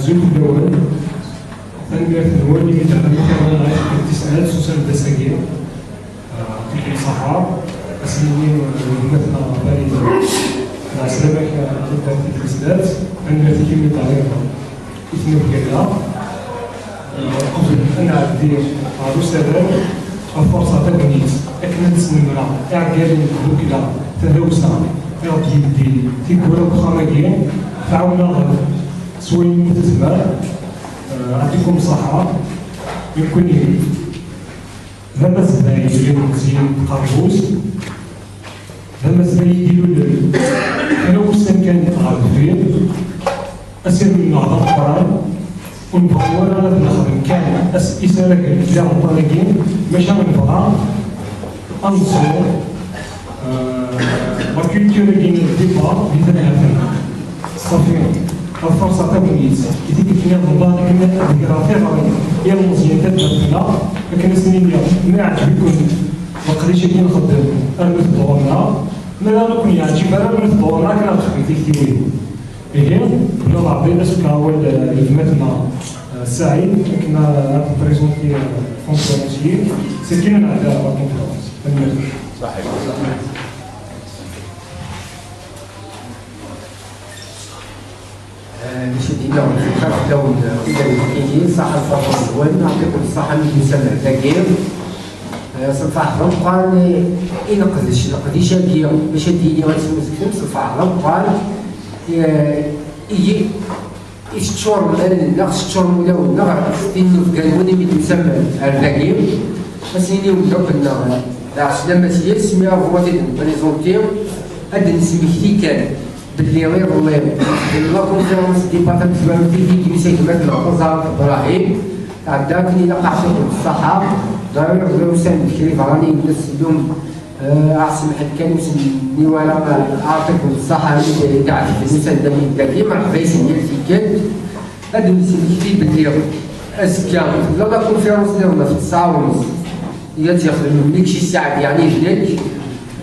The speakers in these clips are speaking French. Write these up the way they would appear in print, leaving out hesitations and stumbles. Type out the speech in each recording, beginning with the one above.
زوج الأول تنبيه الأول اللي تعلمنا غير تسأل سوسن دساقير في الصحراء أسلمين ومثلنا باريزة مع سلامك تبدأ في التسدات تنبيه تكمل طريقة إثنين كذا قبل أن أعدي عروس هذا الفرصة تبنيت أكمل سن المرأة أعقال نكبو كذا تدوسا أعطي يدي تيكورا بخامجين تعاونا سوي متزمر أعطيكم صحة يمكن لما زباين يجيو مزيان قربوس لما زباين يديروا أنا وسام كان غالبين أسير من نهضة القرآن ونبغوا أنا نخدم كان إسالة كان طالقين ماشي غنبغى أنصر لا كولتور ديال الديبا اللي تنعرفها صافي الفرصة تبنيت إذا كنا نضبط كنا ديكراتير يا المزيان تبنى لكن السنين ما عجبكم ما قدرتش نخدم أرمي دورنا ما نكون يعجب أرمي دورنا كنخدم في كتير إيه كنا نعطي اسمها هو خدمتنا سعيد كنا بريزونتي كونفرنسيي سكينا نعطي كونفرنس صحيح مشاهدينا ونتذكر الدول الإنجليزي صحة الفرصة الأول نعطيكم الصحة من مسمى ذكير صفاح رمقان نقديش هي مشاهدينا ونتذكر صفاح رمقان يجي يشتشور نقص شتشور ولا ونغر إنه في قانوني من مسمى الذكير بس إني ونضرب النغر عشان لما تيجي سميها هو بريزونتيو هاد نسميه كان باللي غير الله لا كونفيرونس ديبارتمون في كيمساك مثلا وزاره ابراهيم عندك الى قاعده الصحه ضروري نقدروا نساند بكري راني الناس اليوم عاصم حد كان يسمي ولا عاطيك الصحه اللي قاعد في المسانده الذكيه مرحبا يسمي الفيكات هذا نسميه فيه باللي اسكا لا كونفيرونس ديالنا في 9:30 هي تيخدم لك شي ساعه يعني هناك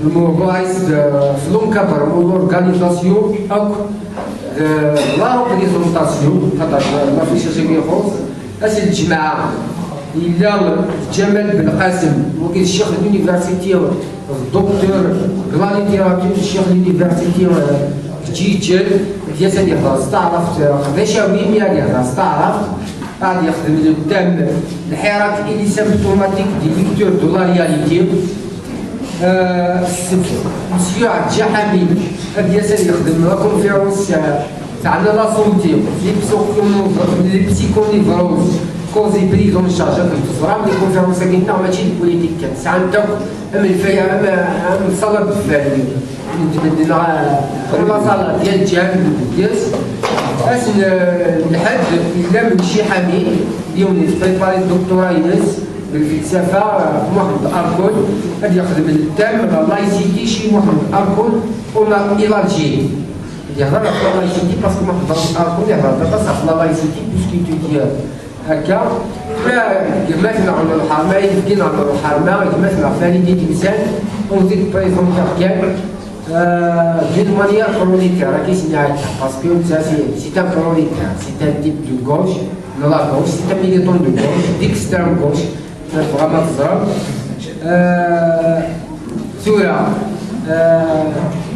الموضوع في لونكادر لورغانيزاسيون اك لا بريزونطاسيون خاطر ما فيش شي خالص اسي الجماعه الا جمال بن قاسم وكاين الشيخ اليونيفرسيتي الدكتور غلانيتيراتور الشيخ اليونيفرسيتي جيجل ديال يهضر استعرفت خداشاوي يهضر استعرفت غادي يخدم قدام الحراك اللي سيمبتوماتيك دي فيكتور دو لا رياليتي مسيو عبد الجحامي غادي يخدم لا كونفيرونس تاعنا لا سونتي لي بسيكونيفروز كوزي بريزون شارج التصرام لي كونفيرونس كاينه ماشي البوليتيك كان ساعه نتا من صلاه بالفعل نتبدلنا المصالح ديال الجهه ديال اسن الحد الا من شي حميد اليوم بريباري الدكتوراه ينس بالفلسفه محمد اركون غادي يخدم التام لايسيتي شي محمد اركون ولا الالجيري يهضر على لايسيتي باسكو محمد اركون يهضر بس على لايسيتي باسكو تودي هكا مثلا على الحرمه يمكن على الحرمه مثلا فاليدي تمثال ونزيد بريزونتير كامل d'une manière prioritaire, parce que c'est un prioritaire, c'est un type de gauche, de la gauche, c'est un militant de gauche, d'extrême gauche, vraiment سورة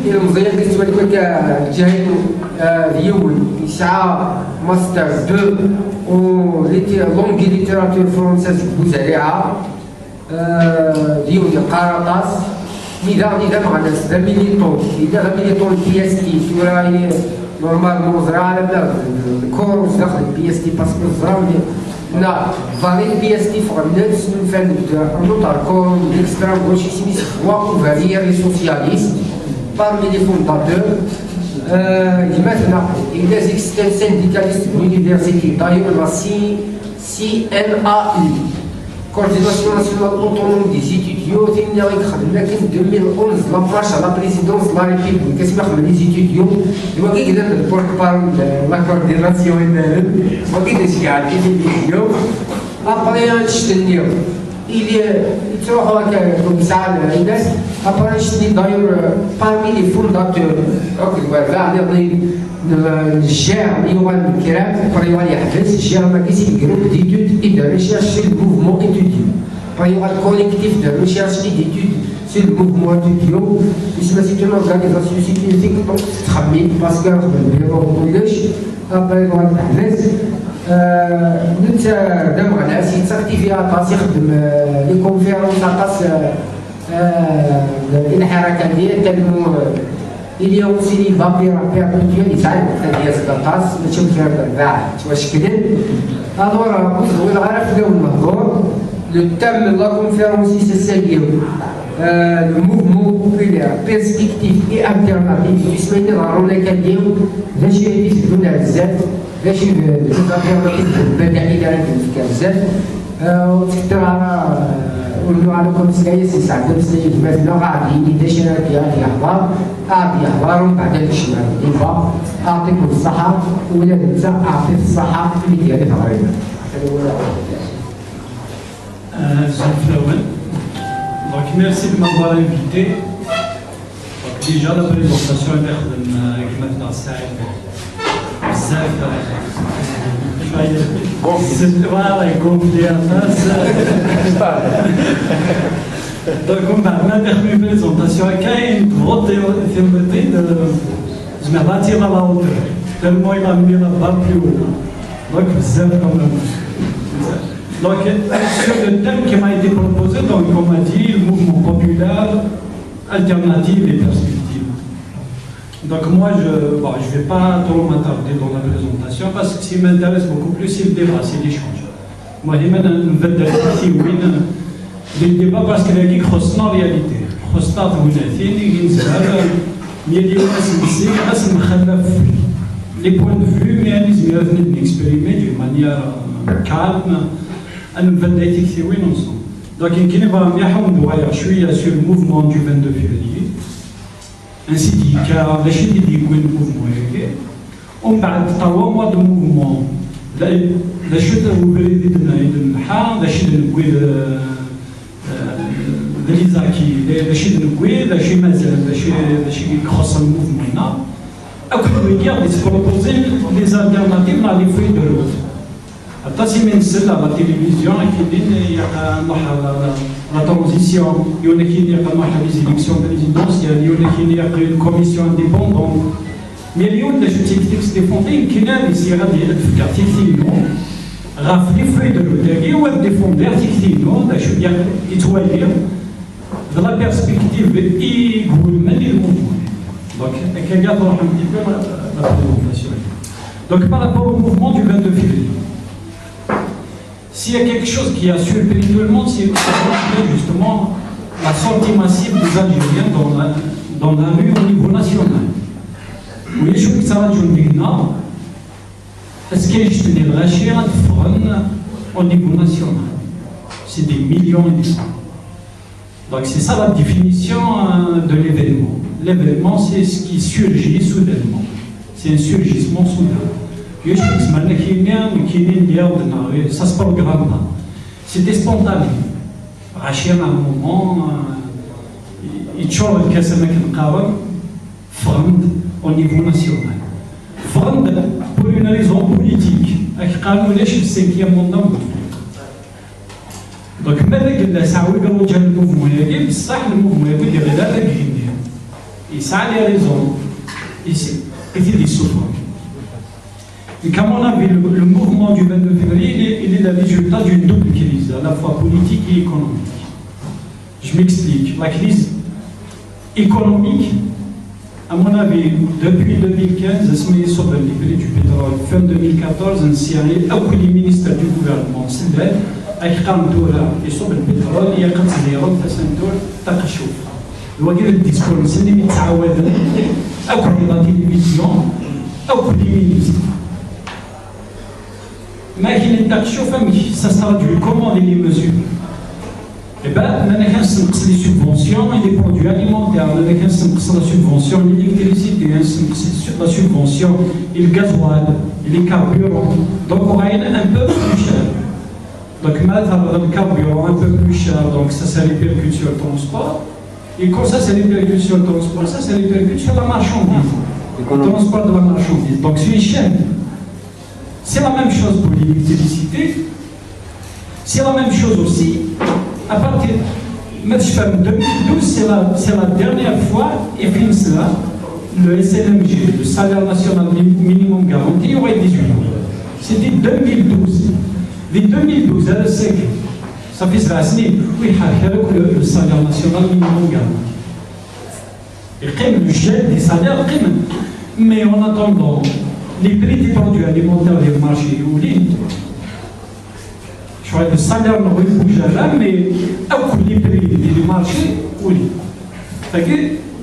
المزيان كتبان لك جاهد ديول يسعى ماستر 2 و لونغي ليتيراتور فرونسيز دوز عليها ديول قراطاس إذا مع الناس ذا ميليتون إذا ميليتون بي اس تي سورة نورمالمون زرا الكورس داخل البي اس تي باسكو زرا لا فالي بي اس تي فوق الناس نفهم نوتر كور ليكستريم غوش سميت فوا اوفريير لي سوسياليست parmi les fondateurs مثلا إذا زيكستان سينديكاليست بلونيفرسيتي دايور لا سي ان ا اي Coordination nationale autonome des étudiants, il y a eu 2011 la marche à la présidence de la République. Qu'est-ce que les étudiants? Il y a eu le porte-parole de la coordination il y a eu des étudiants. Après, يتروحوا هكا كل ساعة الناس أبرا شتي داير parmi les fondateurs كاع الجامع يوان الكرام بريوال يحبس الجامع كيسي جروب ديتود et de recherche sur le mouvement étudiant بريوال collectif de recherche et d'études sur le mouvement étudiant c'est une organisation scientifique تخمم باسكو ما نقولش بريوال يحبس نتا مع ناس يتساكتي فيها طاس يخدم لي كونفيرونس طاس الحركه ديالو il y a aussi les vampires perpétuels يساعد تدياز طاس ماشي مكرر كاع تواشكلين الوغ ولا عارف لو المهضور لو تام لا كونفيرونس سيساليو le mouvement populaire perspective et alternative يسمينا ضروري كنديو باش يديروا بزاف باش بدائل الافكار بزاف وتكثر على كومسكايا سي سعد بسيد مثلا غادي يدير غادي يحضر ومن بعد الشمال ديفا اعطيكم الصحه ولا انت اعطيك الصحه اللي ديالك تقريبا Donc merci de m'avoir invité. Donc déjà la présentation est maintenant Saïd. Voilà, complet à Donc on va faire une présentation qui est une grosse théorie de je me bâtir à la hauteur. Tellement il a mis la barre plus haut. Donc c'est quand même. Donc, sur le thème qui m'a été proposé, donc, on m'a dit le mouvement populaire, alternative et perspective. Donc, moi, je ne vais pas trop m'attarder dans la présentation parce que ce qui m'intéresse beaucoup plus, c'est le débat, c'est l'échange. Moi, je vais le débat parce qu'il y a une grosse réalité. Les points de vue, mais ils viennent d'expérimenter d'une manière calme. Donc, il va y sur le mouvement du 22 février, ainsi dit, car les chefs disent que le mouvement est on parle de 3 mois de mouvement. La chute de la chute de l'Isaki, la chute de la chute de mouvement. Il se proposer des alternatives dans les feuilles de route. Si on a la télévision, il y a la transition, il y a les élections présidentielles, il y a une commission indépendante. Mais il y a des choses qui sont fondées, qui sont effectivement les feuilles de route, il y a des fonds effectivement, de la perspective et le mouvement. Donc, il y a un petit peu la présentation. Donc, par rapport au mouvement du 22 février, s'il y a quelque chose qui a surpris tout le monde, c'est justement la sortie massive des Algériens dans la rue au niveau national. Oui, je suis ça va est-ce qu'il y a juste des rachats de front au niveau national? C'est des millions et des cents. Donc c'est ça la définition de l'événement. L'événement, c'est ce qui surgit soudainement. C'est un surgissement soudain. Ça se programme pas. C'était spontané. Rachid à un moment, il change le casse au niveau national. Pour une raison politique. Le 5e mandat. Donc, le mouvement, et ça a des raisons. Ici, et des souffrances. Et comme on a vu, le mouvement du 22 février, il est le résultat d'une double crise, à la fois politique et économique. Je m'explique. La crise économique, à mon avis, depuis 2015, sur le prix du pétrole, fin 2014, les ministres du gouvernement, c'est vrai, avec Kandoura et sur le pétrole, il y a quand il y a un الوكيل الديسكور اللي متعودين او كل لا تلفزيون او كل مينيستر ما كاين نتناقشوا فهمتي سا سترادوي كومون لي ميزور انا كنسنقص لي سوبونسيون لي برودوي اليمونتير انا كنسنقص لا سوبونسيون ليليكتريسيتي كنسنقص لا سوبونسيون الغازوال لي كاربورون دونك راينا ان بو بلو شير Donc, maintenant, le carburant un peu plus cher, donc ça répercute sur le transport. Et quand ça répercute sur le transport, ça répercute sur la marchandise. Le transport de la marchandise. Donc, c'est une chaîne. C'est la même chose pour l'électricité. C'est la même chose aussi à partir de 2012, c'est la dernière fois, et puis cela, le SNMG, le salaire national minimum garanti, aurait 18 ans. C'était 2012. En 2012, ça fait 7 ans, oui, le salaire national minimum garanti. Et le gel des salaires, mais en attendant, les prix des produits alimentaires des marchés ou le salaire ne bouge jamais, mais les prix du marché, oui.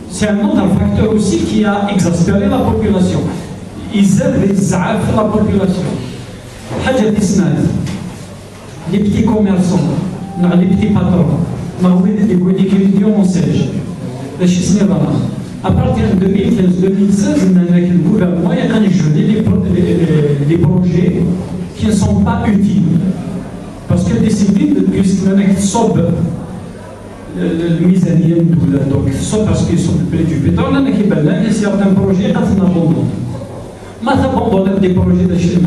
C'est un autre facteur aussi qui a exaspéré la population. Ils aident les ZAF la population. Les petits commerçants, les petits patrons, les étudiants en siège. À partir de 2015-2016, le gouvernement a gelé les projets qui ne sont pas utiles. Parce que décidé puisque le misérien donc soit parce qu'ils sont près du pétrole, il y a certains projets qui sont abandonnés. Mais abandonner des projets de chez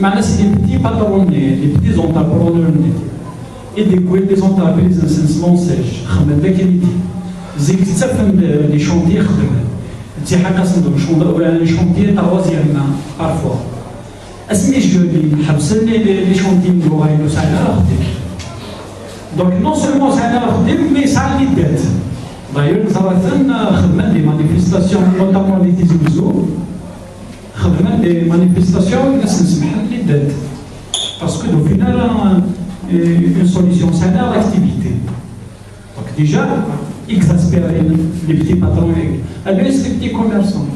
Manas. C'est des petits patrons, des petits entrepreneurs et des entreprises d'assainissement sèche. Les chantiers, les chantiers parfois. اسمي جولي حبسني لي شونتي نغايلو ساعه خديم دونك نون سولمون ساعه خديم مي ساعه لي دات داير صراحه خدمنا دي مانيفيستاسيون نوتامون لي تيزوزو خدمنا دي مانيفيستاسيون الناس نسمح لي دات باسكو دو فينال اون سوليسيون ساعه لاكتيفيتي دونك ديجا exaspérer les petits patrons et les petits commerçants.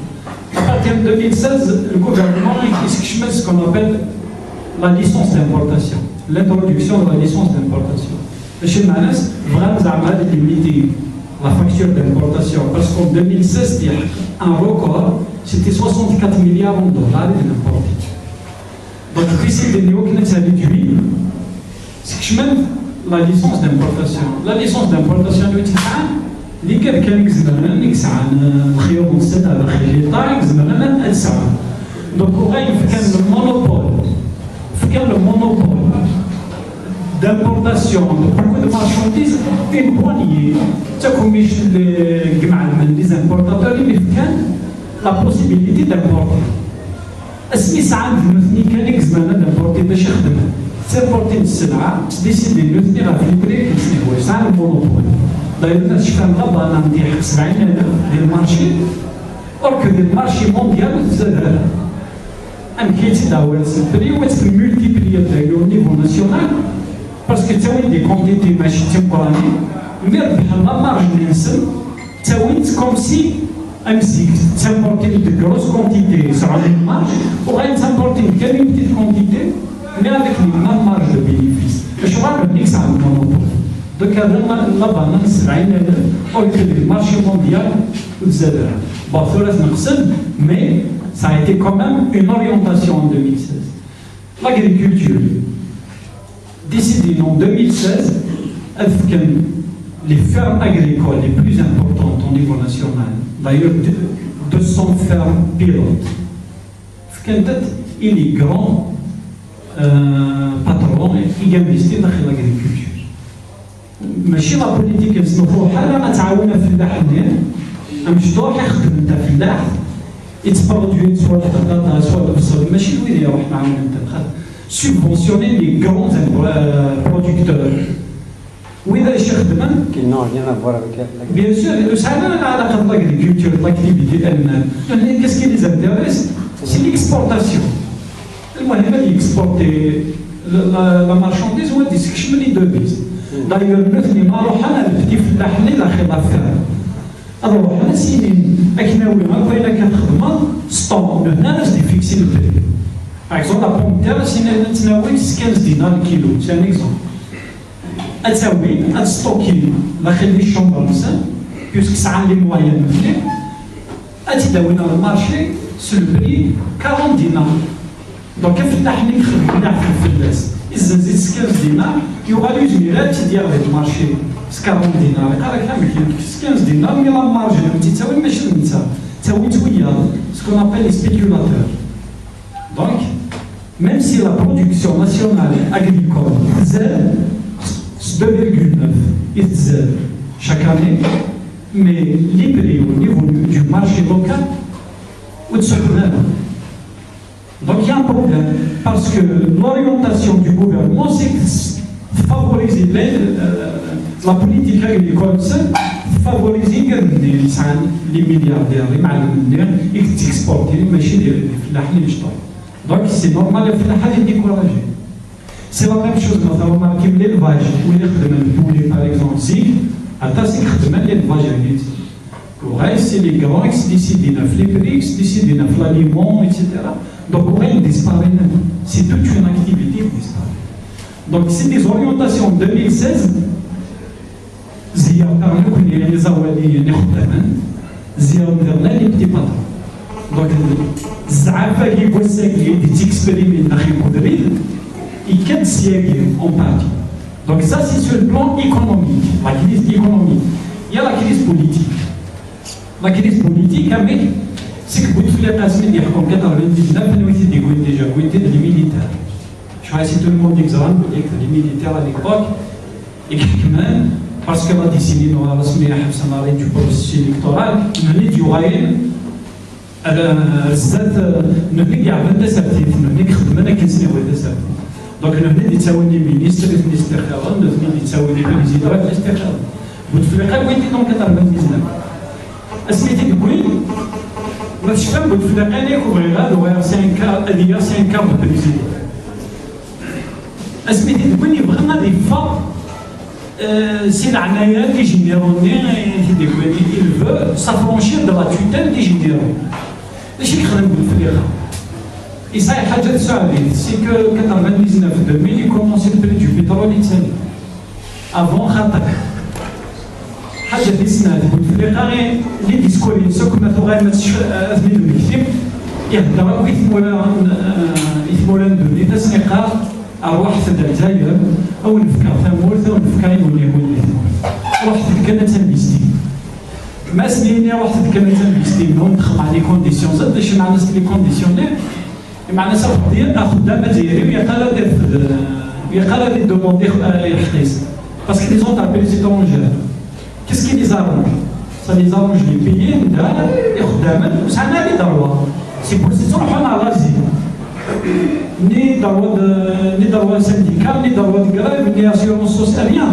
À partir de 2016, le gouvernement a ce qu'on appelle la licence d'importation, l'introduction de la licence d'importation. Chez Manas, vraiment, ça a limité la facture d'importation parce qu'en 2016, il y a un record, c'était 64 milliards de dollars d'importation. Donc, ici, les néo-clients ça réduit. C'est que même la licence d'importation. La licence d'importation, اللي كان يكزمرنا نكسعن الخيوط السنة الخليطة يكزمرنا أتسعن دونك وغاين فكان le monopole d'importation de beaucoup de marchandises une poignée تاكم مش الجماعة من les importateurs اللي فكان la possibilité d'importer اسمي ساعات نثني كان يكزمرنا d'importer باش يخدم تimporter السلعة تديسيدي نثني غا في البريك نثني هو ساعة المونوبول D'ailleurs, je fais un rabat dans le marché, or que le marché mondial, c'est multiplié au niveau national, parce que tu as des quantités machines pour l'année, mais la marge c'est comme si tu importais de grosses quantités sur une marge, pour importer une petite quantité, mais avec une même marge de bénéfice. Je crois que c'est un monopole. Donc, le marché mondial, mais ça a été quand même une orientation en 2016. L'agriculture, décidé en 2016, les fermes agricoles les plus importantes au niveau national, d'ailleurs 200 fermes pilotes, et les grands patrons qui investissent dans l'agriculture. ماشي لا بوليتيك نسمحوا حاله ما تعاوننا في الفلاح مزيان مشطوح يخدم انت فلاح يتبرودوي سواء الخضار سواء البصل ماشي الويلي يروح معاون انت سوبونسيوني لي كرون برودكتور واذا اش يخدم كاين نوع rien à voir avec بيان سور ساعه لا علاقه بالاغريكولتور لاكتيفيتي الان كاس كي لي زانتيريس سي ليكسبورتاسيون المهم اللي يكسبورتي لا مارشانديز هو ديسكش من لي دوفيز D'ailleurs, nous avons un petit flash de la khilafah. Alors, on a signé avec nous, on a fait la quatrième stand. Nous avons fixé le prix. Par exemple, la pomme de terre, c'est 15 dinars le kilo. C'est un exemple. Elle s'est oui, elle stocké la khilafah puisque ça a les moyens de venir. Elle s'est dans le marché sur le prix 40 dinars. Donc, il faut que nous fassions يزيد 15 دينار يغالي جميلات ديال هذا المارشي 40 دينار قال لك كامل 15 دينار مي لا مارجن انت تساوي ماشي انت تساوي تويا سكون ابل لي سبيكولاتور دونك même si la production nationale agricole تزاد 2,9 يتزاد chaque année mais les prix au niveau du marché local وتسعودنا donc il y a un problème parce que l'orientation du gouvernement c'est de favoriser la politique agricole de favoriser les milliardaires les معلمين اللي يكسبورتي ماشي ديال الفلاحين اللي يشطروا donc c'est normal الفلاحه اللي découragé c'est la même chose مثلا remarquez l'élevage وين يخدم البولي par exemple زيك حتى سيك خدم l'élevage agricole c'est les grands expliciteurs, les prix expliciteurs, l'aliment, etc. Donc, il disparaît. C'est toute une activité qui disparaît. Donc, c'est des orientations 2016. Zia parle que les Awali Zia Internet les petits patrons. Donc, Zafa qui possède des expériments dans les il y a 4 siècles en partie. Donc, ça, c'est sur le plan économique, la crise économique. Il y a la crise politique. La crise politique, c'est que vous faites la semaine dernière, en 99, nous étions déjà des militaires. Je crois que tout le monde exemple, les militaires à l'époque, et même, parce que la décennie dans la semaine du processus électoral, nous étions nous étions désertifs, nous étions désertifs. Donc nous étions des ministres, des ministères, nous étions des présidents, des ministères. Vous faites la semaine dans 99. اسميتي تقول ما تشفى بالفلاقاني وغيرها وغير 5 كار بريزيدون اسميتي تقول بغينا دي فا سي العناية دي جينيروني il veut s'affranchir de la tutelle دي جينيرون اش يخدم بالفلاقة يصاير حاجة تساعدين سي كو 99 2000 يكومونسي البري دو بيترول يتسالي افون خاطر حاجه في السنه الفريقه اللي ديسكولين سوك ما تغير ما تزميل المكتب يهضر يثمران دوني تسنيقا اروح تبدا الجزائر او نفكر ثمورث او نفكر يولي روح تتكلم تنبيستي ما سنيني روح تتكلم تنبيستي ندخل مع لي كونديسيون زاد باش مع الناس لي كونديسيونير مع ناس ديال خدام جزائري ويقال دي دوموندي يحقيس باسكو لي زونتربريز étrangères. Qu'est-ce qui les arrange? Ça les arrange les pays, les khdamen, ça n'a pas de droit. C'est pour ça qu'on a l'Asie. Ni droit syndical, ni droit de grève, ni assurance sociale, rien.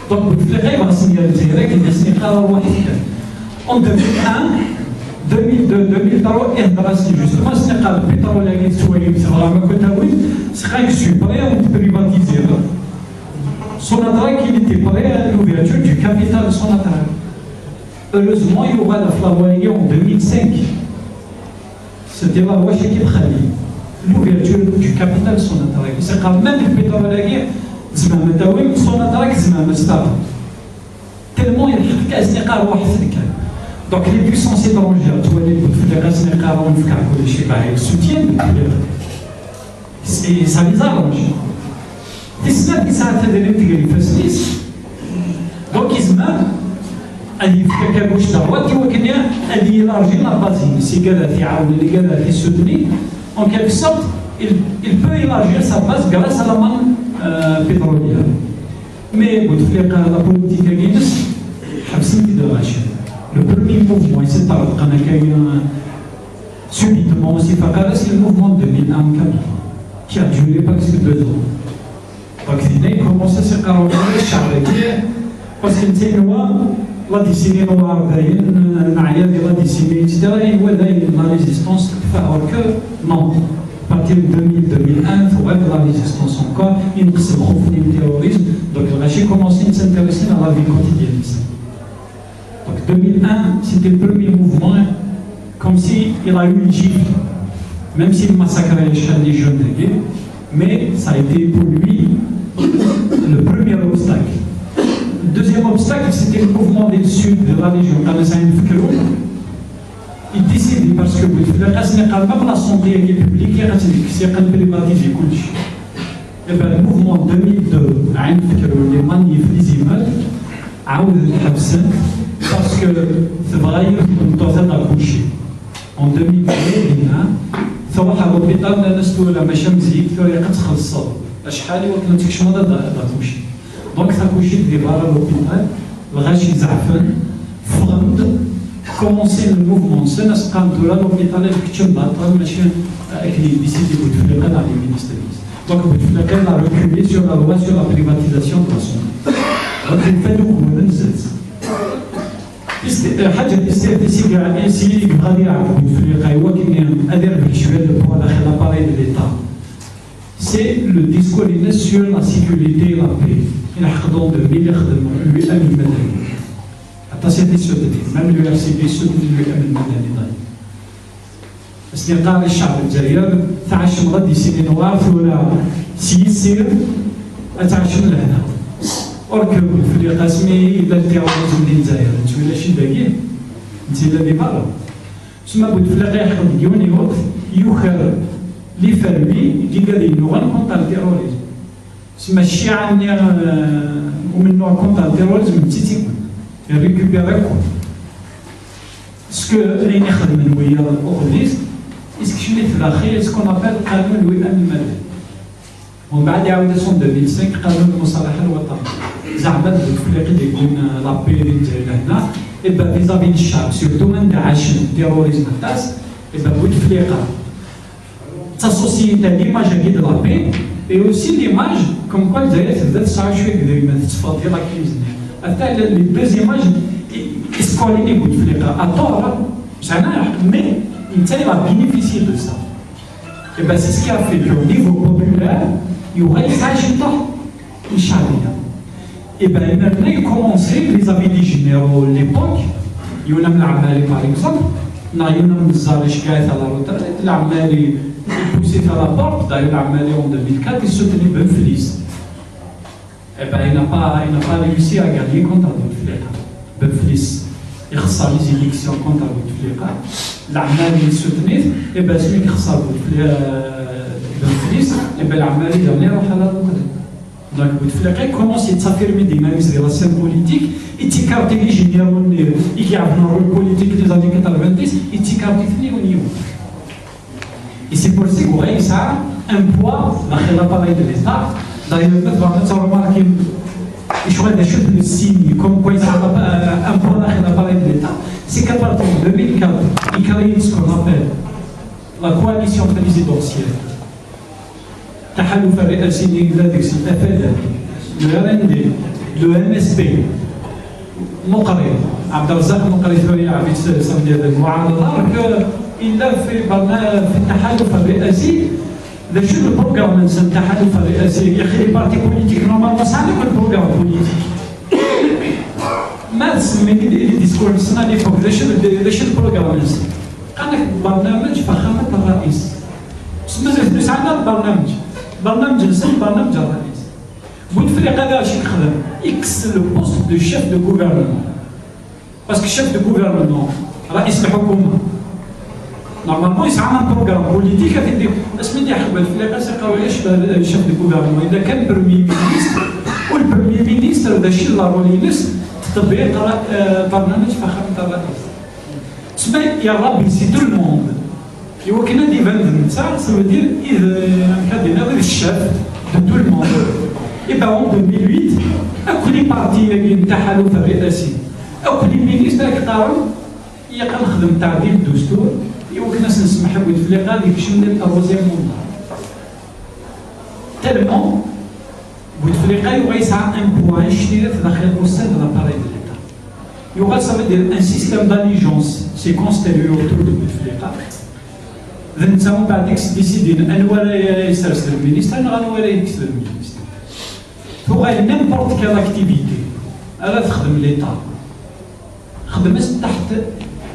Donc, vous faites un signal direct qui est en 2001, 2002, 2003, et justement, c'est le pétrole qui est prêt à privatiser. Sonatrach, il était prêt à l'ouverture du capital Sonatrach. Heureusement, il y aura la Flawaïe en 2005. C'était la loi Chekib Khali. L'ouverture du capital Sonatrach. C'est quand même le pétrole à guerre, Zmam Dawim, Sonatrach, Zmam Star. Tellement il y a des cas donc les puissances étrangères, ils soutiennent. Et ça les arrange. السنة اللي ساعات هذا اللي تقري فاسنيس دونك يزمان اللي فكاكا واش دعوات وكنا اللي يلارجي لا بازين سي كذا يعاون اللي كذا يسودني اون كيلك سورت il peut élargir sa base grâce à la manne pétrolière mais بوتفليقة لا بوليتيكا كينس حبسني كده غاشي le premier mouvement il s'est طرق انا كاين subitement aussi فقال c'est le mouvement de 2001 qui a duré presque 2 ans. Donc, il commence à se caractériser charretier parce que la décennie noire, la décennie, etc. Et la résistance, alors que non, à partir de 2000-2001, il faut être la résistance encore, il se profond du terrorisme. Donc, j'ai commencé à s'intéresser à la vie quotidienne. Donc, 2001, c'était le premier mouvement, comme s'il a eu une gifle, même s'il massacrait les jeunes délégués, mais ça a été pour lui le premier obstacle. Le deuxième obstacle, c'était le mouvement du sud de la région. Il décide parce que même la santé publique, c'est qu'on privatise tout. le mouvement 2002 عين فكروا اللي ماني في ليزيمال عاود تحبسن باسكو تبغير المنتوزه تاع كلشي. En 2002 هنا صراحه لوبيتال الناس تقول ماشي مزيك طريقه تخلصوا شحال وكنا تكشموا هذا كلشي. دونك تا كلشي ديال برا لوبيتال الغاشي زعفن فهمت كومونسي الموفمون سنه قامتوا لا لوبيتال اللي كتشم باطل ماشي اكلي ديسيدي بوتفليقه تاع لي مينيستيريز. Donc, Bouteflika a reculé sur la loi sur la privatisation de la sonde. Donc, il fait du coup, حاجة الاستاتيستيك الانسي غادي يعرف بوتفليقا هو كاين ادير فيرتوال دو بوان داخل لاباري دو ليتا. سي لو ديسكور اللي سور لا سيكوريتي لا بي. إلا حقدون دو ميل يخدم الوئام المدني. حتى سيتي سوتني، ميم اليو ار سي بي سوتني الوئام المدني دايما. استقرار الشعب الجزائري 12 مرة ديسيني نوار ثورة سيسير أتعشم لهنا أركب في قاسمي إلا التيروريزم ديال الجزائر نتوما شي باقي نتي لا برا تسمى بوتفليقا يحكم ديوني وقت يخر لي فالبي اللي قال ينوغن كونتر التيروريزم تسمى الشيعة ومن نوع كونتر التيروريزم نتي ريكوبيريكو اسكو راني نخدم ويا الأوغليز اسكو شنو في الاخير اسكو نابيل قانون الوئام المدني ومن بعد يعاود سون 2005 قانون المصالحه الوطنيه زعما بوتفليقا اللي يكون لابي ديال هنا يبقى فيزافي الشعب سيرتو من داعش التيروريزم تاعس يبقى بوتفليقا تاسوسيتي ليماج ديال لابي اي اوسي ليماج كوم كوا الجزائر تبدا تسعى شويه كذا ما تتصفى لا كريز حتى لي دوزيماج اسكوليني بوتفليقا اتور مش انا مي il va bénéficier de ça. Et bien c'est ce qui a fait qu'au niveau populaire, il y aurait s'agissant une charia. Et bien maintenant il commençait les avis des généraux de l'époque, il y en a l'Amali par exemple, il y en a Zalish qui a été à la retraite, l'Amali poussé à la porte, d'ailleurs l'Amali en 2004, il soutenait Benflis. Et bien il n'a pas réussi à gagner contre Benflis. Il خسر les élections contre Bouteflika. العمالي سوتنيت يبقى سميك خسر بنفليس يبقى العمالي دوني يروح على الوطن. دونك بوتفليقا كومونس يتسافيرمي ديما يمزي لا سين بوليتيك يتيكارتي لي جينيرون يعرفنا الرول بوليتيك دي زاني 90 يتيكارتي ثني ونيو. اي سي بور سي كو يسعى ان بوا داخل لاباري دو ليتا داير مثلا تصور كيم شغل هذا شوف السيني كوم كويس ان بوا داخل لاباري دو ليتا. C'est qu'à partir de 2004, il crée ce qu'on appelle la coalition présidentielle. تحالف الرئاسي للإكس الأفادة le RND, le MSP مقري عبد الرزاق مقري ثوري عبد السلام ديال المعارضة إلا في التحالف الرئاسي ذا شو البروغرام نسمى التحالف الرئاسي يخلي بارتي بوليتيك نورمالمون صعب يكون بروغرام بوليتيك. ما تسمي لي ديسكور نسنا لي فوق ذاش البروغرام نسمى قال لك برنامج فخامة الرئيس تسمى فلوس عندنا برنامج نسمى برنامج الرئيس بوتفليقا هذا اش يخدم اكس لو بوست دو شيف دو غوفرنمون باسكو شيف دو غوفرنمون رئيس الحكومة نورمالمون يسعى عن بروغرام بوليتيك كيدير اسمي اللي يحب بوتفليقا سيقاوليش شيف دو غوفرنمون اذا كان بروميي مينيستر والبروميي مينيستر ذا شي لا رولينس تطبيق برنامج فخامة الرئيس. تسمى يا ربي سي تو الموند. هو كنا ديفان نتاع سا دير إذا كان غير الشاف دو تو الموند. إبا اون 2008 أكل بارتي التحالف الرئاسي أكل مينيستر كتارو يقال خدم تعديل الدستور يمكن نسمح بوتفليقا اللي باش ندير الروزيام موندال. تالمون بوتفليقا يبغى يسعى ان بوان شديد داخل الوسط ديال لاباري ديال ليتا. يبغى صافي دير ان سيستيم داليجونس سي كونستيلي اوتور دو بوتفليقا. إذا نتا من بعد ديسيدين انوار يسرسل المينيستر انوار يكسر المينيستر. تبغى نيمبورت كال اكتيفيتي الا تخدم ليتا. خدمت تحت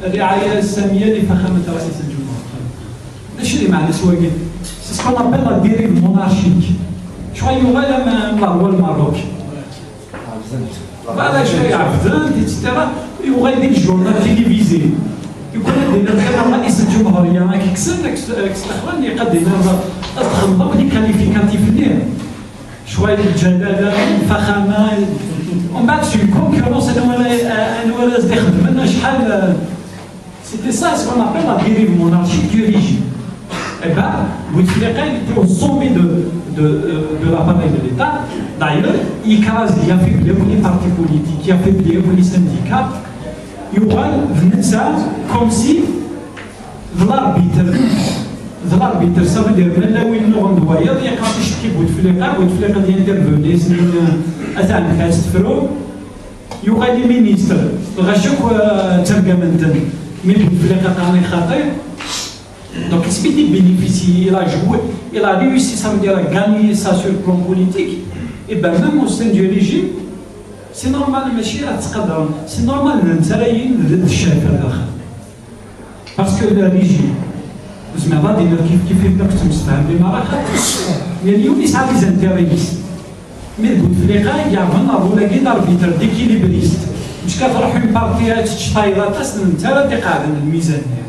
الرعايه الساميه لفخامه رئيس الجمهوريه. اش اللي معنى سواقين؟ سي سكون ابل لا ديريف مونارشيك. شويه يغالى من هو الماروك بعد شويه عفدان اكسترا يبغى يدير جورنال تيليفيزي يكون عندنا رئيس الجمهوريه كيكسر اكسترا اللي قد تخلط لي كاليفيكاتيف ليه شويه الجلاله الفخامه ومن بعد سو كونكورونس انا ولا زاد يخدم لنا شحال سيتي سا سكون ابل لا ديريف مونارشيك دو ريجيم. Et bien, Bouteflika était au sommet de l'appareil de l'État. D'ailleurs, il écrase, il affaiblit les partis politiques, il affaiblit les syndicats. Il y a ça comme si l'arbitre, ça veut dire que là où il nous renvoie, il y a quand il y a Bouteflika qui intervenait, c'est une casse de fraude. Il y aura des ministres, il y a chaque tergamenten, mais Bouteflika est khatir. Donc, il bénéficie, il a joué, il a réussi, ça veut dire gagner ça sur le plan politique. Et bien, même au sein du régime, c'est normal, c'est normal de chef. Parce que le régime, vous m'avez dit qu'il fait que tu me fais des maracas. Mais il y a des intérêts. Mais Bouteflika, il y a un rôle d'arbitre, d'équilibriste. Jusqu'à faire une partie à Tchtaïra, c'est un décalage de mise en œuvre.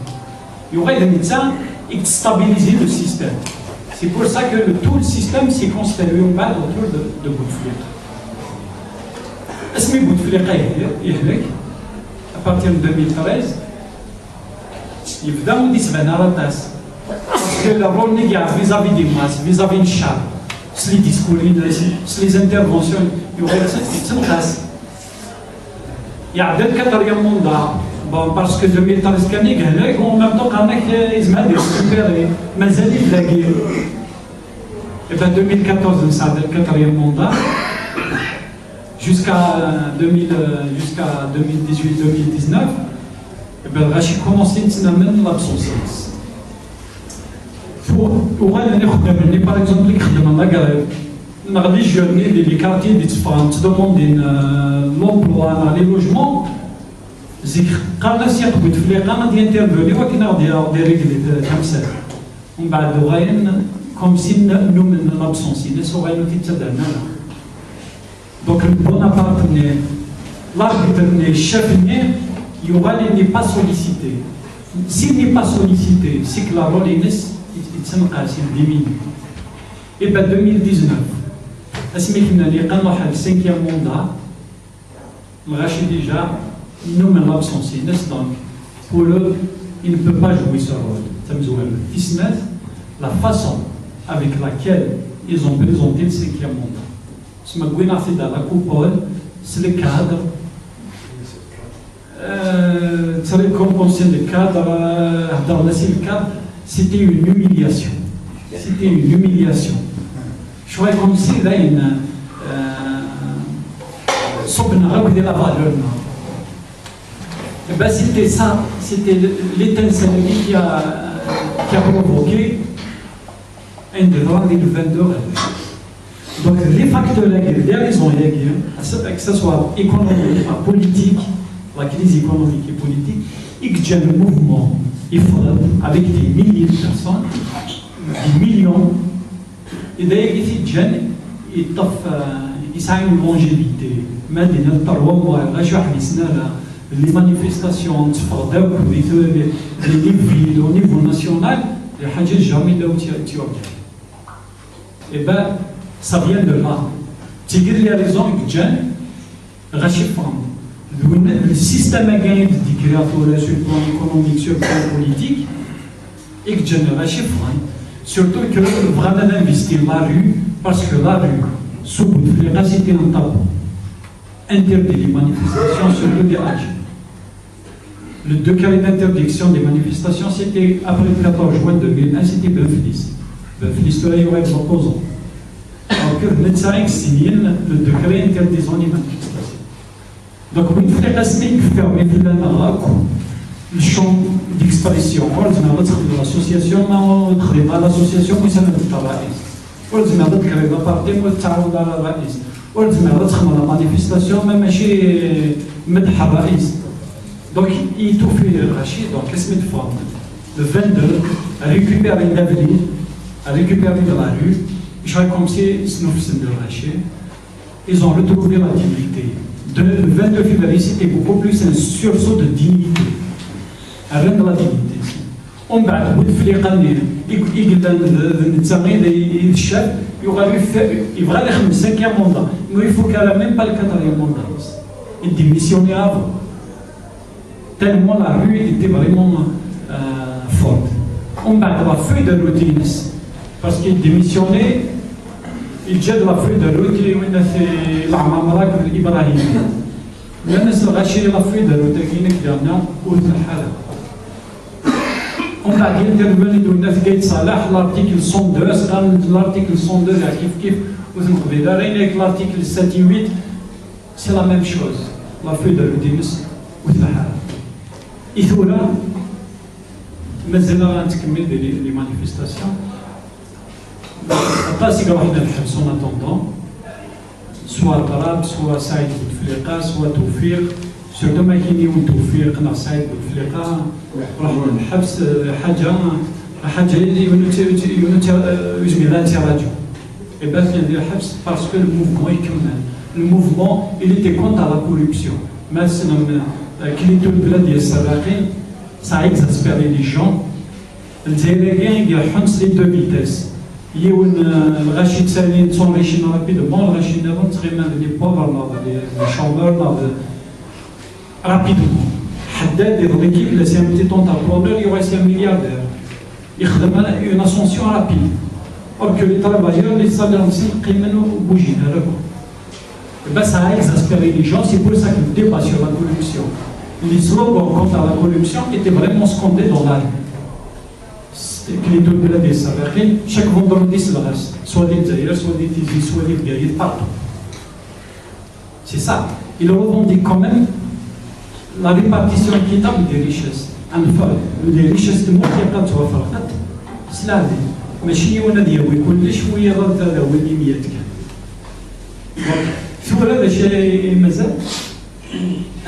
Il y aurait des médecins qui stabilisent le système. C'est pour ça que tout le système s'est constitué autour de Bouteflika. Est-ce que Bouteflika est à partir de 2013, il va nous dire parce que le rôle négatif vis-à-vis des masses, vis-à-vis du char, les discours, les interventions, il y aurait cette place. Il y a deux quatrième mandat. Bon, parce que 2013 كان يقهلك ومن même temps كانك يزمع ديال ريكوبيري مازال يلاقي. Et bien 2014 ça a le quatrième mandat jusqu'à 2018-2019. Et bien غاشي كومونسي نتنامن l'absence. وغادي نخدم par exemple اللي خدم انا كاع نغادي جوني لي كارتي دي تفان تدوموندين l'emploi les logements. Quand on s'y a Bouteflika, on a intervenu, on a des règles comme ça. On va comme si nous menons l'absence, nous sommes donc le Bonaparte, l'arbitre, le chef, il n'est pas sollicité. S'il n'est pas sollicité, c'est que la rôle est diminue. Et bien 2019, à ce moment-là, il y a le 5e mandat, le rachat déjà. Nous menons l'absence, donc pour eux, il ne peut pas jouer ce rôle. La façon avec laquelle ils ont présenté le 5e mandat. Ce que nous avons fait dans la coupole, c'est le cadre. C'est le composé de cadre, dans le cadre, c'était une humiliation. C'était une humiliation. Je crois comme si là, il y a une. De la valeur. Ben c'était ça, c'était l'étincelle qui a provoqué un débat de 22 heures. Donc les facteurs les raisons que ce soit économique, politique, la crise économique et politique, il y a un mouvement avec des milliers de personnes, des millions, et d'ailleurs il y a une longévité. Maintenant, les manifestations au niveau national, jamais et bien, ça vient de là. Tu as raison le système a gagné sur le plan économique, sur le plan politique, et que surtout que vraiment investir la rue, parce que la rue, sous Bouteflika, c'était un tabou. Interdit les manifestations sur le DH. Le décret d'interdiction des manifestations, c'était après le 14 juin 2001, c'était Benflis. Benflis, il y aurait des opposants. Donc, le médecin signe le décret interdisant les manifestations. Donc, il faut fermer le champ d'expression. L'association, l'association, oui, ça ne peut pas. La manifestation, même chez Medha Raïs. Donc, il tout fait Rachid, donc qu'est-ce qu'il fait? Le 22, à récupérer l'avenir, à récupérer de la rue, je crois comme si c'est de Rachid, ils ont retrouvé la dignité. Le 22 février, c'était beaucoup plus un sursaut de dignité. Rien de la dignité. On va Bouteflika, il chef, il va aller au 5e mandat, mais il faut qu'elle n'ait même pas le 4e mandat. Il démissionnait avant. Tellement la rue était vraiment forte. On bat la feuille de routine, parce qu'il démissionnait, il jette la feuille de routine, il a fait l'Amamrak l'Ibrahim. Il a lâché la feuille de routine qui a on a intervenu dans l'article 102, l'article 102, l'article 7 et 8, c'est la même chose. La feuille de routine, et là, مازال غنتكمل لي مانيفيستاسيون الطاسي كنروح نحبس en attendant سواء طراب سواء سعيد بوتفليقه سواء توفيق سورتو ما كاين توفيق نا سعيد بوتفليقه راح نحبس حاجه يجملاتي راديو et bien il y a le habs parce que le mouvement est commun le mouvement il était contre la corruption مثلا كليتو البلاد ديال السراقين ça a exaspéré les gens. الجزائريين يحنس لي دو فيتاس يون الغاشي تسالين تونريشين رابيدومون الغاشي نظام تغيمان لي بوفر لي شومور رابيدومون حداد ديال ليكيب لا سي ان بتي طونتابرونور يوغا سي ان ملياردير يخدم اون اسونسيون رابيد اور كو لي ترافايور لي سالير قيمنو بوجين هذاك بس ça a exaspéré les gens c'est pour ça que le débat sur la corruption les slogans contre la corruption étaient vraiment scandés dans la rue. Que les deux de la Sahraouis, chaque vendredi c'est le reste, soit des Zaïres, soit des Tizi, soit des Gaïs, partout. C'est ça. Ils revendiquent quand même la répartition équitable des richesses. Les richesses de monde qui a pas de soi فرقت. C'est la vie. ماشي وانا دياوي كلش ويا ضد هذا هو اللي ميتك. شو هذا الشيء مازال؟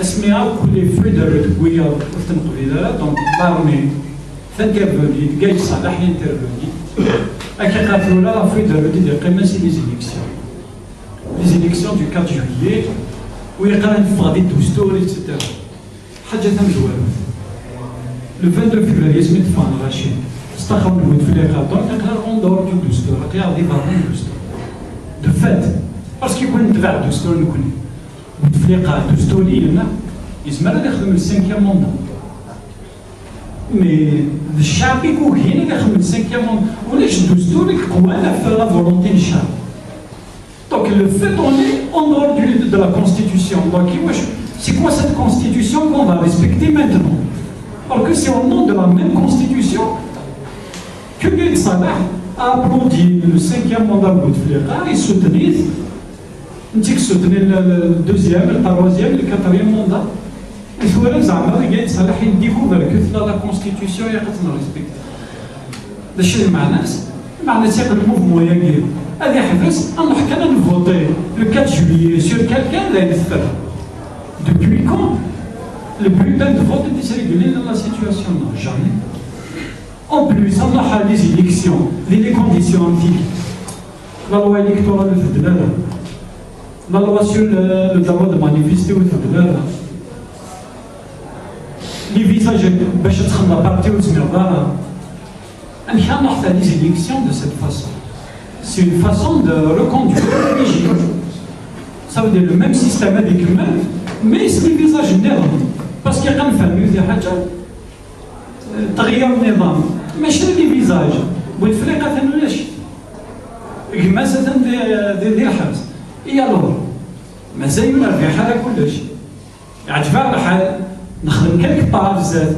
اسميها كل فوي de route ويا وتنقل donc l'armée intervenir جاي صالح intervenir اكي قالوا لا la feuille de route ديال قيمه سي les élections du 4 juillet ويقرا نفضي الدستور etc حاجه ثم جواب le 22 février سميت فان رشيد استخدم بوتفليقه دونك نقرا اون دور دو دستور قيا دي بارون دستور de fait parce qu'il كنت تبع الدستور نكون بوتفليقه دستوري لنا يزمر يخدم ال5e موندا مي الشعب يكون هنا يخدم ال5e موندا ولاش الدستور يقوانا في لا فولونتي الشعب donc le fait on est en dehors de la constitution donc c'est quoi cette constitution qu'on va respecter maintenant alors que c'est au nom de la même constitution que Gaïd Salah a applaudi le 5e mandat de Bouteflika et soutenu le 2e, le 3e, le 4e mandat. Et sur les armes, Gaïd Salah a découvert que dans la constitution, il y a un respect. Le chef c'est que le mouvement est guéri. هذا يحبس أنه حكينا نفوتي le 4 juillet sur quelqu'un لا يثبت. Depuis quand le bulletin de vote est régulé dans la situation? Non, jamais. En plus, on a des élections, les conditions antiques. La loi électorale de Fedela, la loi sur le droit de manifester de Fedela, les visages de la partie où se on a des élections de cette façon. C'est une façon de reconduire le régime. Ça veut dire le même système avec eux-mêmes, mais c'est les visages néerlandais. Parce qu'il y a une famille qui a تغير النظام ماشي لي فيزاج بوتفليقه ثانولاش مثلا ديال الحبس يا لور مازال ينرفع حالة كلش عجبها الحال نخدم كلك طار بزاف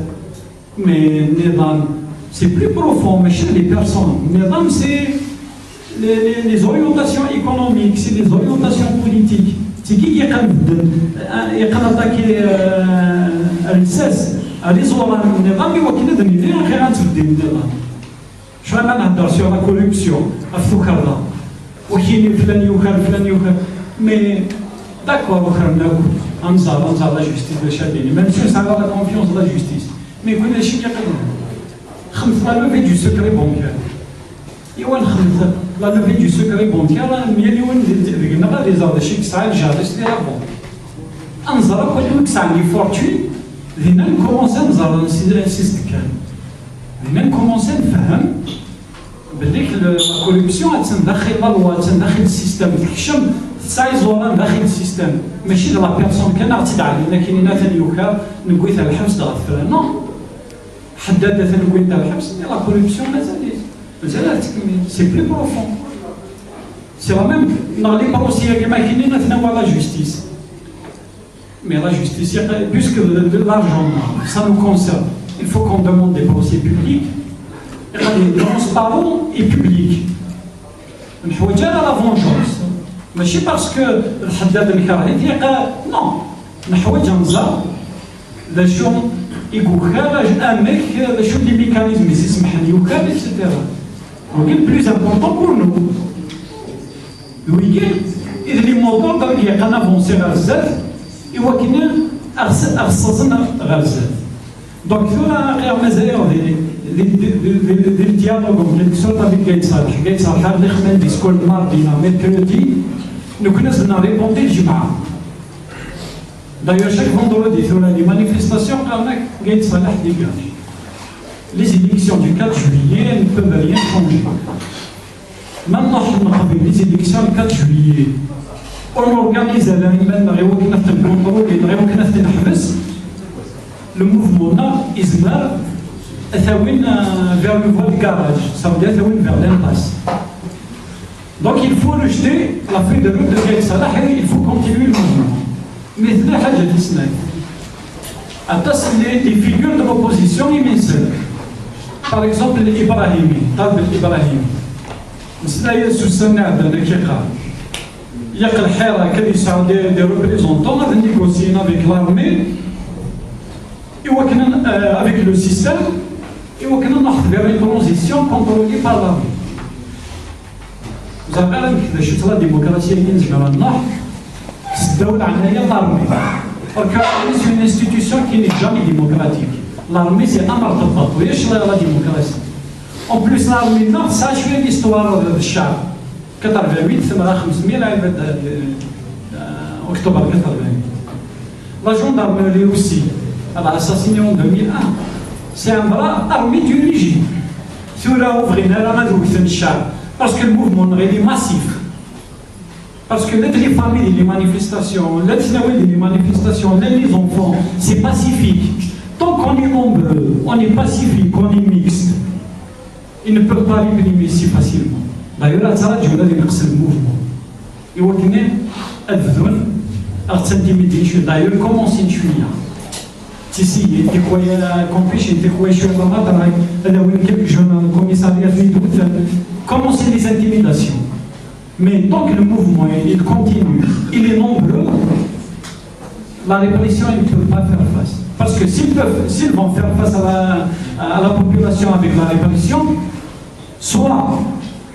مي النظام سي بلو بروفون ماشي لي بيرسون النظام سي لي زوريونتاسيون ايكونوميك سي لي زوريونتاسيون بوليتيك سي كي يقدر اتاكي الرصاص الرزوار النظام يوكل دني فين غير غتبدل النظام شحال ما نهضر سيغ لا كوربسيون الفكره وكاين فلان يوكل فلان يوكل مي داكور وخرنا انزار لا جوستيس باش هاديني ما نمشيوش على لا كونفيونس لا جوستيس مي كنا شي كيقدر خمس لا لوفي دو سكري بونكير ايوا نخدم لا لوفي دو سكري بونكير 100 مليون ديال لي زار شي كسعه جالس لي رابون انزار كل كسعه لي فورتون لينا نكومونسي نزار نسيست كان لينا نكومونسي نفهم بديك لا كوربسيون تندخل لا لوا تندخل السيستم تكشم سايزورا داخل السيستم ماشي لا بيرسون كان غتدعى لنا كاينين ثاني يوكا نقول تاع الحبس غتفرا نو حداده نقول تاع الحبس لا كوربسيون مازال تكمل سي بلو بروفون سي لا ميم نغلي بروسيا كما كاينين تناول لا جوستيس mais la justice puisque l'argent ça nous concerne il faut qu'on demande des procès publics transparents et publics نحوج على لا فونجونس ماشي باسكو الحداد الكراهي تيقى نو نحوج نزار لا شو يقول خارج امك لا شو لي ميكانيزم يسمح لي وكان اكسيتيرا ولكن بلوز امبورطون بور نو ويكي اذا لي موضوع دابا كيقى نافونسي غير بزاف ايوا كاين اخصصنا غير بزاف دونك ثورا غير مزايا دي الديالوغ اللي كسرنا بين قايد صالح اللي خدنا ديسكور ماردي ميركودي nous avons répondu le jumaa. D'ailleurs, chaque vendredi, sur les manifestations, les élections du 4 juillet ne peuvent rien changer. Maintenant, on a les élections du 4 juillet. On organise le mouvement Ismar vers le voie de garage, ça veut dire vers l'impasse. Donc il faut rejeter la feuille de route de Gaïd Salah et il faut continuer le mouvement. Mais il y a des choses les figures de l'opposition immenses. Par exemple, l'Ibrahimi, Talb l'Ibrahimi. C'est sous Sénat de Kira. Il y a des représentants à négocier avec l'armée et avec le système et vers une transition contrôlée par l'armée. Vous avez vu que la démocratie est une institution qui n'est jamais démocratique. L'armée, c'est un marteau de la démocratie. En plus, l'armée, ça a joué l'histoire du Char. 88, c'est 500 octobre 88. La gendarmerie aussi, elle a assassiné en 2001. C'est un bras armé du régime. Si on a ouvert un Char, parce que le mouvement est massif. Parce que les familles, les manifestations, les enfants, c'est pacifique. Tant qu'on est nombreux, on est pacifique, on est mixte, ils ne peuvent pas réprimer si facilement. D'ailleurs, ça a duré le mouvement. Et on est d'ailleurs, comment c'est une chouïa? Si, il y a compris, il y a commissariat comment c'est les intimidations. Mais tant que le mouvement il continue, il est nombreux, la répression ils ne peuvent pas faire face. Parce que s'ils vont faire face à la population avec la répression, soit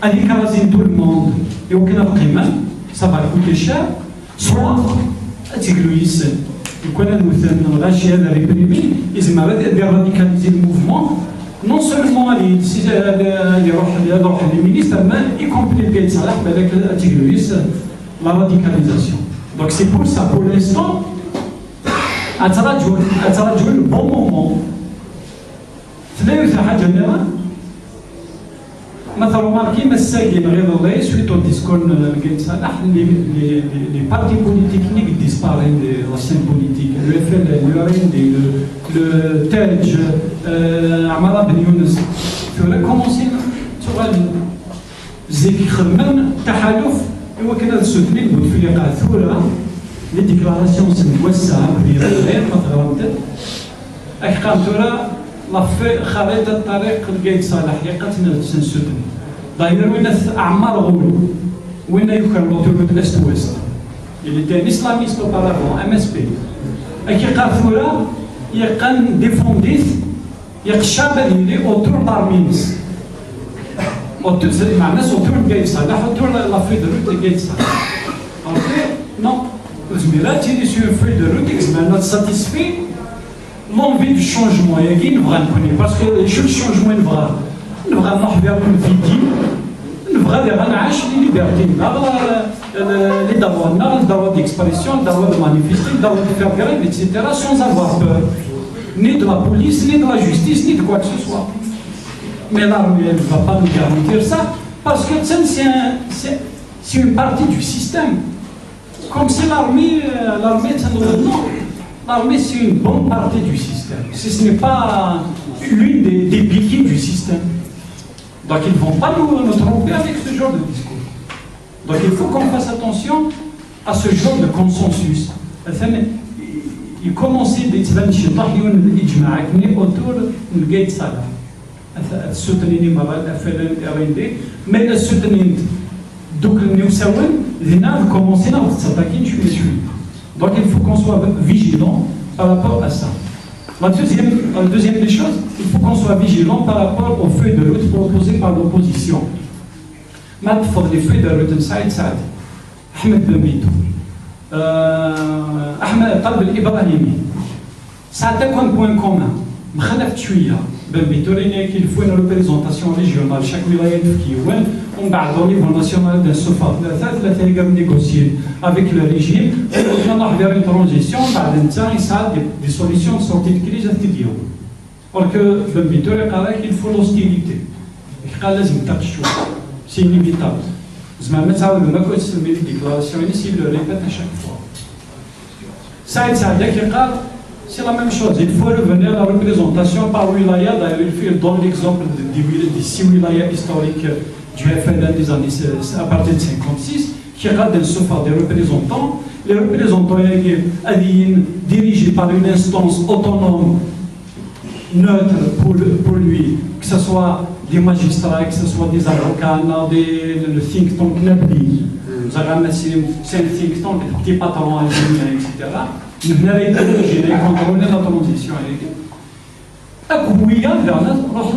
à écraser tout le monde et aucun argument, ça va coûter cher, soit à t'église. Ils connaissent la réprimer, ils m'arrêtent de radicaliser le mouvement. Non seulement les ministres, mais y compris le Gaïd Salah avec la radicalisation. Donc c'est pour ça, pour l'instant, à Tsaradjoul, le bon moment. C'est là où ça a généré. مثلا remarqué, mais c'est que suite au discours de Gaïd Salah, les partis politiques disparaissent de la scène politique. Le FLN, le RND, le TEJ, Amara Ben Younes, tu as commencé sur même Tahalouf, et on a soutenu les déclarations c'est WhatsApp, les réels, la fait Khaled Tariq Gaïd Salah, il y a 4 soutenus. D'ailleurs, il y a Ammar Ghoul, il y a l'autoroute Est-Ouest. Il était un islamiste auparavant, MSP. Et qui il y a un défendu, il y a un chabadini autour d'Armins. Autour de Gaïd Salah, autour de la feuille de route de Gaïd Salah. En fait, non. Là, tu es sur une feuille de route, tu es satisfait. L'envie du changement, il y a une vraie connaître. Parce que le changement est vrai. Le vrai vers une vie, le vrai vers un âge, les libertés. Les droits d'expression, les droits de manifester, les droits de faire grève, etc., sans avoir peur. Ni de la police, ni de la justice, ni de quoi que ce soit. Mais l'armée, elle ne va pas nous garantir ça, parce que c'est une partie du système. Comme si l'armée, non. L'armée, c'est une bonne partie du système. Ce n'est pas l'une des béquilles du système. Donc ils ne vont pas nous tromper avec ce genre de discours. Donc il faut qu'on fasse attention à ce genre de consensus. Il commençait des autour de Gate Saga. Mais le soutenir donc nous commençons à s'attaquer. Donc il faut qu'on soit vigilant par rapport à ça. La deuxième des choses, il faut qu'on soit vigilant par rapport aux feuilles de route proposées par l'opposition. Maintenant, les feuilles de route, Saïd Saad, Ahmed Ben Bito, Ahmed Talb El-Ibrahimi, ça a un point commun. مخالف شويه بالبيتوريني qu'il faut une représentation régionale chaque wilaya في وين ومن بعد au niveau national d'un sofa ثلاثه يقدر négocier avec le régime on va vers une transition بعد انت يساعد des solutions de sortie de crise ديالو or que بالبيتوري قال لك il faut l'hostilité قال لازم تقشوا c'est inévitable زعما ما تعاود ما كنتش تسمي ديكلاراسيون سي لو ريبيت à chaque fois سعيد سعدك قال c'est la même chose, il faut revenir à la représentation par wilaya. D'ailleurs, il donne l'exemple des 6 wilayas historiques du FLN des années à partir de 56, qui regardent un sofa des représentants. Les représentants dirigés par une instance autonome, neutre pour lui, que ce soit des magistrats, que ce soit des avocats, le think tank Nabli, c'est un think tank, des petits patrons algériens, etc. Nous venons contrôler la transition avec eux.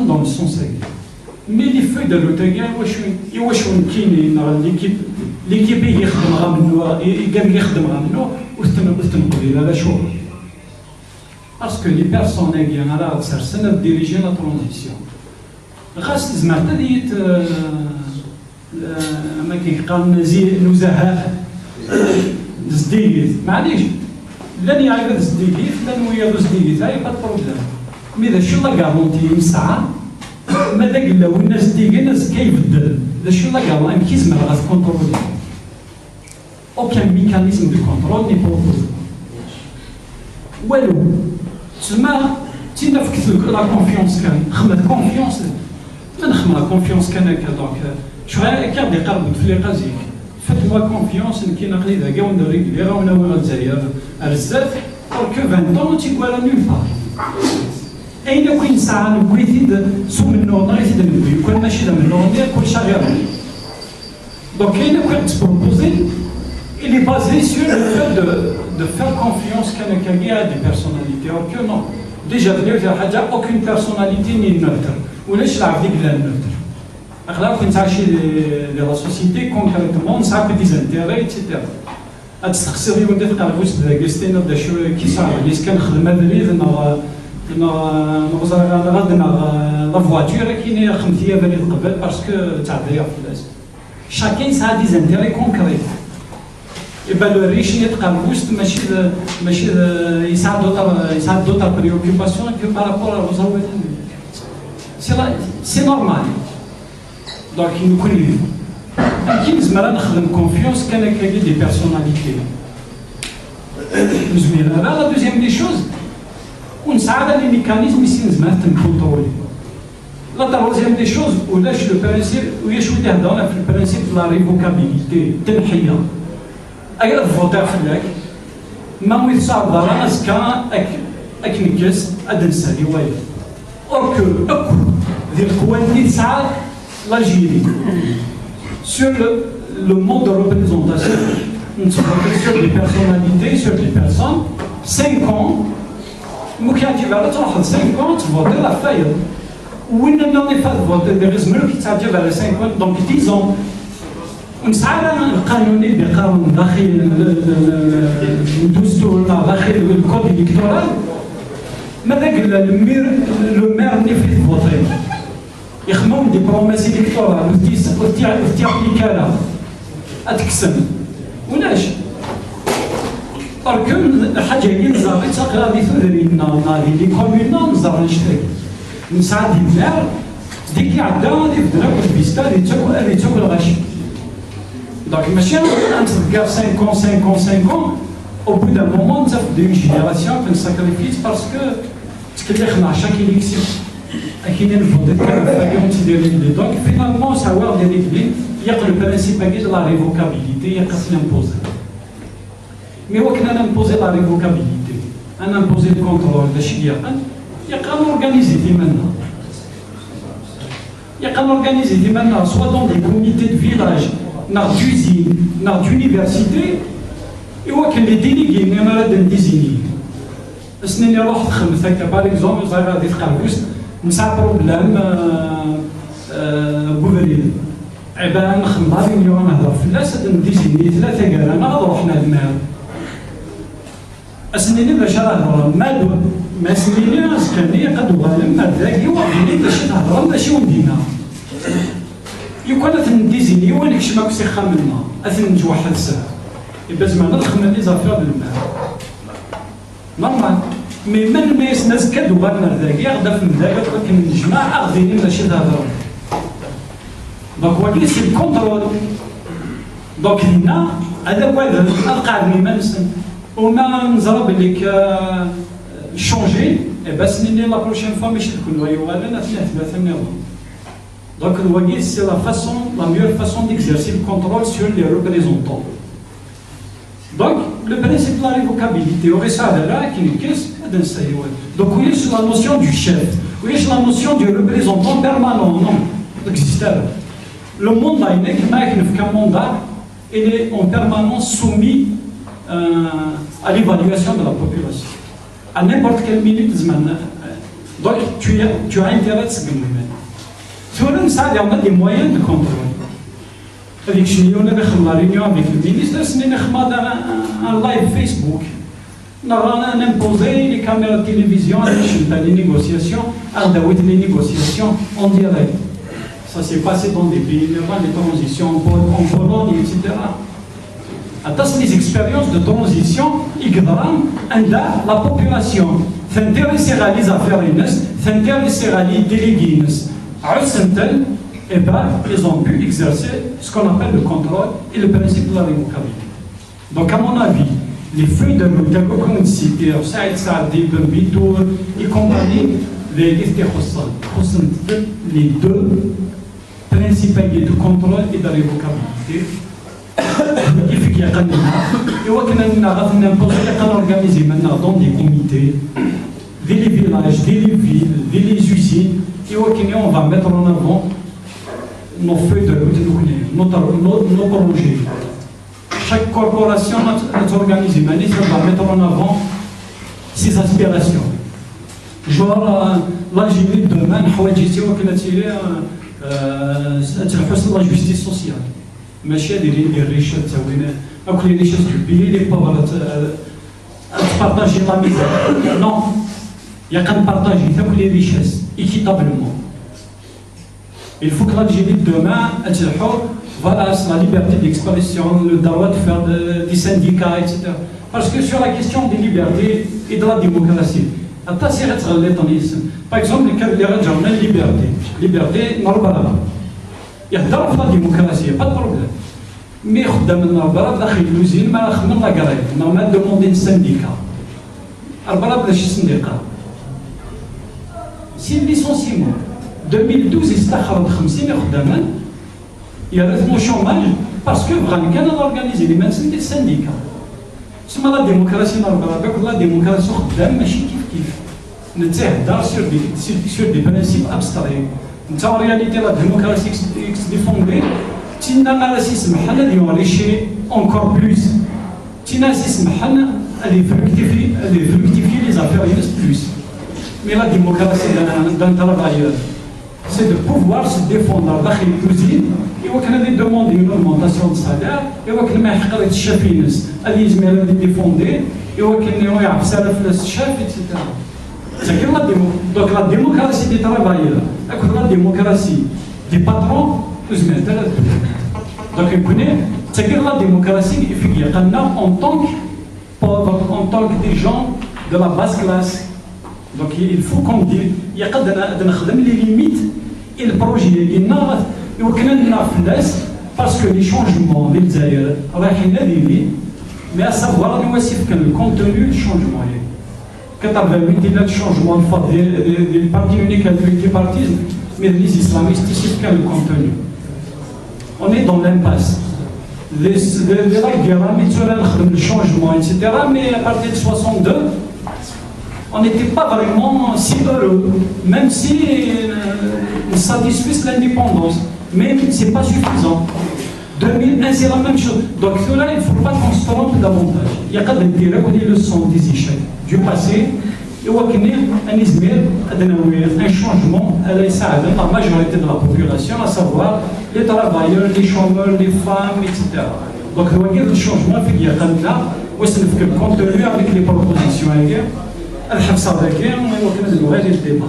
Dans le sens mais les feuilles de l'Otaga, l'équipe est parce que les personnes qui ont dirigé la transition. Reste لن يعرف الزديقيت لن ويا الزديقيت هاي با بروبليم مي اذا شو لا غارونتي نسعى ماذا قال لو الناس ديقي الناس كيبدل اذا شو لا غارونتي كيزمر غا كونترولي اوكان ميكانيزم دو كونترول ني بروبوز والو تسمى تينا فكت لا كونفيونس كان خمت كونفيونس ما نخمم لا كونفيونس كان هكا دونك شويه كان دي قربت في لي قازيك faites-moi confiance qui n'a rien à voir avec les gens qui ont été à l'Est, alors que 20 ans, tu vois la nulle part. Et il y a une salle où il y a des gens qui ont été à l'Est, donc il y a une proposé, il est basé sur le fait de faire confiance à des personnalités, alors que non. Déjà, il n'y a aucune personnalité ni neutre. Ou là, je l'ai neutre. Alors, quand on la société, concrètement, on a des intérêts, etc. أتستخسري ودي تقربوش داكستين ودا شو كيسار اللي كان خدمة دريد غادنا لا فواتور كاين خمسية بني قبل باسكو تاع ضياع فلاس شاكين سا دي زانتيري كونكريت يبان لو ريش يتقربوش ماشي يساعد دوطا بريوكيباسيون كو بارابور aux سي نورمال دونك نكون ليه لكن زعما نخدم كونفيونس كان كاين دي بيرسوناليتي زوينه هذا لا دوزيام دي شوز ونسعى على لي ميكانيزم يسين زعما تنكونترولي لا تروزيام دي شوز ولاش لو برانسيب ويا شو تهضرنا في البرانسيب لا ريفوكابيليتي التنحيه اگر فوتر فلاك ما ويتصاب دار اسكا اك نكس ادنسا دي واي اوركو اكو ديال القوات اللي تسعى l'Algérie. Sur le mode de représentation, sur les personnalités, sur les personnes, 5 ans, nous qui avons 5 ans, tu votes la feuille. Ou il n'en est pas de vote, des raisons qui s'agit vers les 5 ans, donc 10 ans. ونسعى القانوني بقانون داخل الدستور داخل الكود الالكترال ماذا قال لو مير نفذ فوتي يخمم دي بروميس الكترال وتي ابليكالا اتكسم ولاش بركم الحاجه هي نزار تقرا دي ثوري نادي لي كومينا نزار نشتري نسعى دي المير dès qu'il y a un vista, il y a rachis. Donc, machin, entre 5 ans, 5 ans, 5 ans, au bout d'un moment, ça fait une génération qui se sacrifie parce que ce qu'il y a chaque élection, donc finalement, ça va des règles, il y a le principe de la révocabilité, il y a qu'à s'imposer. Mais où qu'on a imposé la révocabilité, on a imposé le contrôle de Chiliac, il y a qu'à organiser maintenant. Il y a qu'à organiser maintenant, soit dans des comités de village, dans d'usines, dans d'universités, et où que les délégués ne désignés. Ce n'est pas le par exemple, vous avez des travaux, c'est un problème gouvernement. Eh bien, nous avons une réunion, c'est une désignée, c'est la tégara, nous avons une maire. أسنيني باش نهضر ما سنيني أسكني قد وغالم هذاك يوعدني باش نهضر ماشي ودينا يكون تنديزيني وين كشما كسيخا منا أثن واحد الساعة يبقى زعما نخمم لي زافير بالمال نورمال مي من ما يسناس كاد وغالم هذاك غدا في مداك ولكن الجماعة غاديين ماشي تهضر دونك ولكن سي الكونترول دونك هنا هذا هو القاعد ما نسن وما نزرب لك شونجي بس نني لا بروشين فوا ماشي تكون ولا لا ثلاثه نظام دونك الوغي سي لا فاسون لا ميور فاسون ديكزيرسي le contrôle sur les représentants donc le principe de la révocabilité ورساله لا كاين كيس هذا نسيو donc ويش la notion du chef ويش la notion du représentant permanent non n'existe pas le monde ما يكون في كم mandat il est en permanence soumis à l'évaluation de la population. À n'importe quelle minute, donc tu as intérêt de se gagner. Sur une salle, on a des moyens de contrôle. Avec on a fait la réunion avec le ministre, on a fait un live Facebook. On a imposé les caméras de télévision, les négociations, les négociations en direct. Ça s'est passé dans des pays, les transitions en Pologne, etc. Attends, les expériences de transition, la population s'intéressera à les affaires, s'intéressera à les délégués. Et bien, ils ont pu exercer ce qu'on appelle le contrôle et le principe de la révocabilité. Donc, à mon avis, les feuilles de route, comme on cite, Saïd Saadi, Ben Bitour et compagnie, les deux principes de contrôle et de révocabilité. Il faut qu'il y ait un organisé maintenant dans des comités, des villages, des villes, des usines, et on va mettre en avant nos feuilles de route, nos projets. Chaque corporation est organisée, maintenant va mettre en avant ses aspirations. Genre, l'Algérie demain, la justice sociale. ماشي دايرين لي الريشه تساوينا او كل ريشه دو بيي لي بوغ تبارطاجي لا ميزان نو يا كنبارطاجي تا كل ريشاس ايكيتابلمون il faut que l'Algérie demain تلحو voilà la liberté d'expression le droit de faire des syndicats etc parce que sur la question des libertés et de la démocratie حتى سي غتغلط الناس باغ اكزومبل اللي رجعنا ليبرتي نورمال يهضر في لا ديموكراسيه با بروبليم مي خدام النهار داخل لوزين ما خدم لا كراي ما دوموندي السنديكا البرا بلا شي سنديكا سي ليسونسيمون 2012 استخرج 50 خداما يرثموا شوماج باسكو بغا كان اورغانيزي لي مانسين ديال السنديكا تسمى لا ديموكراسي نورمال باك لا ديموكراسي خدام ماشي كيف نتهدر سور دي برانسيب ابستري انت رياليتي لا ديموكراسي اكس ديفوندي تينا ناس يسمح لنا ديوريشي اونكور بلوس تينا يسمح لنا اللي فلوكتيفي لي زافير ينس بلوس مي لا ديموكراسي دان ترافايور سي دو بوفوار سي ديفوندر داخل الكوزين ايوا كان دي دوموندي اون اوغمونطاسيون دو سالير ايوا كان ما يحقق الشاف ينس اللي يزمر ديفوندي ايوا كان يعرف سالف الشاف اكسيتيرا C'est la donc la démocratie des travailleurs, la démocratie des patrons, donc c'est la démocratie en tant que pauvres, en tant que des gens de la basse classe. Donc il faut qu'on dise, il y a les limites البروجي اللي قلنا يمكن لنا في الناس باسكو لي شونجمون اللي الجزائر رايحين هذه مي اسافوار راني واسف كان الكونتوني الشونجمون هي 88 ديال الشونجمون الفاض ديال البارتي يونيك البيتي بارتيزم مي لي اسلاميست يسيف كان الكونتوني on est dans l'impasse les lacs d'Iran le changement etc mais à partir de 62 on n'était pas vraiment si heureux, même si on satisfait l'indépendance. Mais ce n'est pas suffisant. 2001, c'est la même chose. Donc là, il ne faut pas qu'on se trompe davantage. Il y a pas de dire que les leçons des échecs du passé, et un changement à la majorité de la population, à savoir les travailleurs, les chômeurs, les femmes, etc. Donc le changement fait qu'il y a là, où c'est le contenu avec les propositions. الحبس هذاك وكان غير الديبا